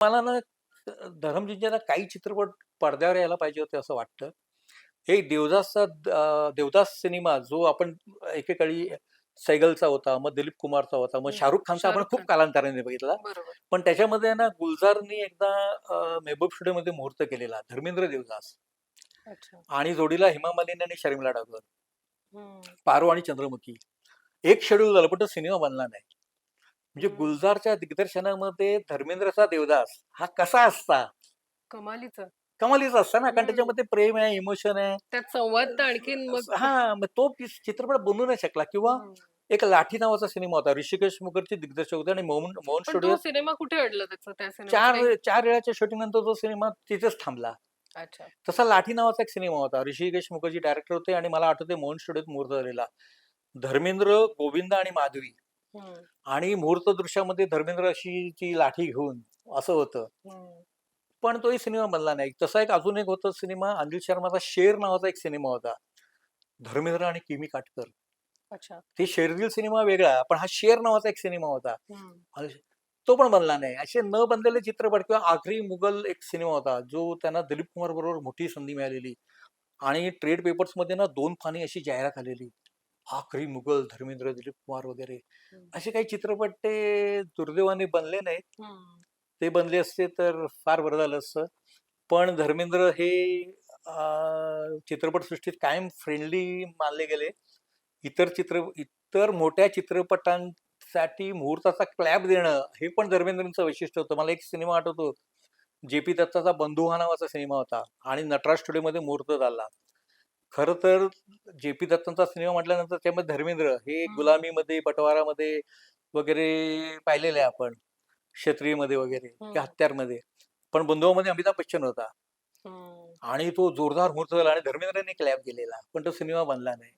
मला ना धरमजींचे ना काही चित्रपट पडद्यावर यायला पाहिजे होते असं वाटतं. हे देवदास सिनेमा जो आपण एकेकाळी सैगलचा होता, मग दिलीप कुमारचा होता, मग हं. शाहरुख खानचा आपण शाहरुख खूप खान. कालांतराने बघितला. बरोबर. पण त्याच्यामध्ये ना गुलजारनी एकदा मेहबूब स्टुडिओमध्ये मुहूर्त केलेला, धर्मेंद्र देवदास अच्छा. आणि जोडीला हेमा मालिनी आणि शर्मिला टागोर, हं. पारो आणि चंद्रमुखी. एक शेड्यूल झालं, पण तो सिनेमा बनला नाही. म्हणजे हं. गुलजारच्या दिग्दर्शनामध्ये धर्मेंद्रचा देवदास हा कसा असता? कमालीचं. कमालीचा असता ना, कारण हं. त्याच्यामध्ये प्रेम आहे, इमोशन आहे. त्यात संवाद तर आणखीन मग हां, मग तो चित्रपट बनू नाही शकला किंवा हं. एक लाठी नावाचा सिनेमा होता. ऋषिकेश मुखर्जी दिग्दर्शक होते आणि मोहन मोहन पण तो स्टुडिओज सिनेमा कुठे अडला त्याचं त्या सिनेमाचं 4 काही 4 वेळाच्या शूटिंगनंतर तो सिनेमा तिथेच थांबला. अच्छा. तसा लाठी नावाचा एक सिनेमा होता. ऋषिकेश मुखर्जी डायरेक्टर होते आणि मला आठवतंय मोहन स्टुडिओत मुहूर्त झालेला. धर्मेंद्र, गोविंदा आणि माधवी हं. आणि मुहूर्त दृश्यामध्ये धर्मेंद्र अशी ती लाठी घेऊन असं होतं. हं. पण तोही सिनेमा बनला नाही. तसा एक अजून एक होता सिनेमा अनिल शर्माचा शेर नावाचा एक सिनेमा होता. धर्मेंद्र आणि किमी काटकर. अच्छा. ते शेरजील सिनेमा वेगळा, पण हा शेर नावाचा एक सिनेमा होता. हं. आणि तो पण बनला नाही. असे न बनलेले चित्रपट किंवा आखरी मुघल एक सिनेमा होता, जो त्यांना दिलीप कुमार बरोबर मोठी संधी मिळालेली आणि ट्रेड पेपर्समध्ये ना 2 पानी अशी जाहिरात आलेली. आखरी मुघल, धर्मेंद्र, दिलीप कुमार वगैरे. हं. असे काही चित्रपट ते दुर्दैवाने बनले नाहीत. हं. ते बनले असते तर फार बरं झालं असतं. पण धर्मेंद्र हे चित्रपटसृष्टीत कायम फ्रेंडली मानले गेले. इतर मोठ्या चित्रपटांसाठी मुहूर्ताचा क्लॅप देणं, हे पण धर्मेंद्रचं वैशिष्ट्य होतं. मला एक सिनेमा आठवतो, जे.पी. दत्ताचा बंधू हा नावाचा सिनेमा होता आणि नटराज स्टुडिओमध्ये मुहूर्त झाला. खरं तर जे.पी. दत्तांचा सिनेमा म्हटल्यानंतर त्यामध्ये धर्मेंद्र हे हं. गुलामीमध्ये, बटवारामध्ये वगैरे पाहिलेलं आहे आपण. क्षत्रियमध्ये वगैरे किंवा हं. हत्यारमध्ये. पण बंधुआमध्ये अमिताभ बच्चन होता हं. आणि तो जोरदार मुहूर्त झाला आणि धर्मेंद्रने क्लॅप दिलेला. पण तो सिनेमा बनला नाही.